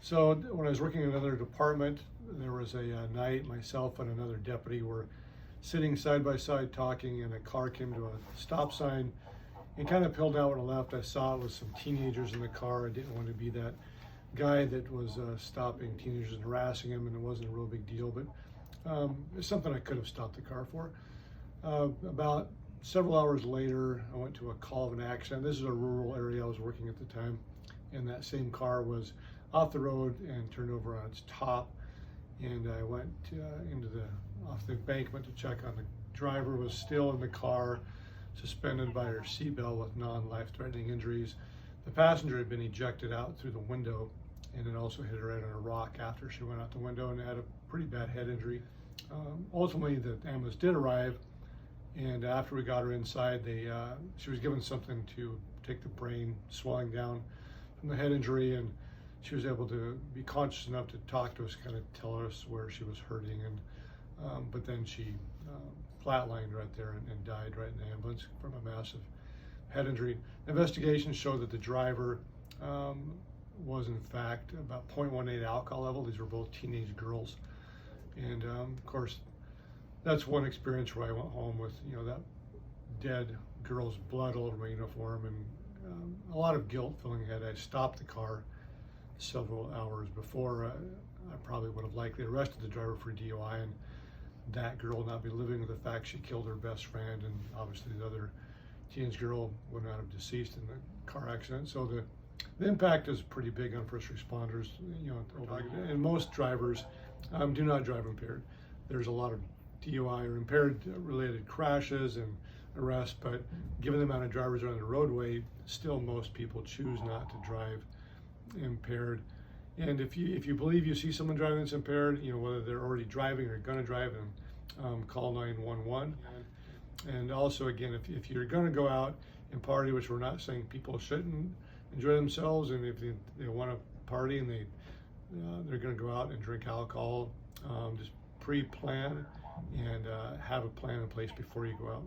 So when I was working in another department, there was a night myself and another deputy were sitting side by side talking, and a car came to a stop sign and kind of peeled out on the left. I saw it was some teenagers in the car. I didn't want to be that guy that was stopping teenagers and harassing them, and it wasn't a real big deal, but it's something I could have stopped the car for. About several hours later, I went to a call of an accident. This is a rural area I was working at the time, and that same car was off the road and turned over on its top. And I went off the embankment to check on the driver. Was still in the car, suspended by her seatbelt with non-life-threatening injuries. The passenger had been ejected out through the window, and it also hit her right on a rock after she went out the window and had a pretty bad head injury. Ultimately, the ambulance did arrive, and after we got her inside, she was given something to take the brain swelling down from the head injury, and she was able to be conscious enough to talk to us, kind of tell us where she was hurting, and but then she flatlined right there and died right in the ambulance from a massive head injury. Investigation showed that the driver was in fact about 0.18 alcohol level. These were both teenage girls, and of course, that's one experience where I went home with that dead girl's blood all over my uniform, and a lot of guilt filling ahead. I stopped the car several hours before. I probably would have likely arrested the driver for DUI, and that girl would not be living with the fact she killed her best friend, and obviously the other teenage girl would not have deceased in the car accident. So the impact is pretty big on first responders. And most drivers do not drive impaired. There's a lot of DUI or impaired related crashes and arrests, but given the amount of drivers on the roadway, still most people choose not to drive impaired. And if you believe you see someone driving that's impaired, whether they're already driving or going to drive, and call 911. And also, again, if you're going to go out and party, which we're not saying people shouldn't enjoy themselves, and if they want to party and they're going to go out and drink alcohol, just pre-plan and have a plan in place before you go out.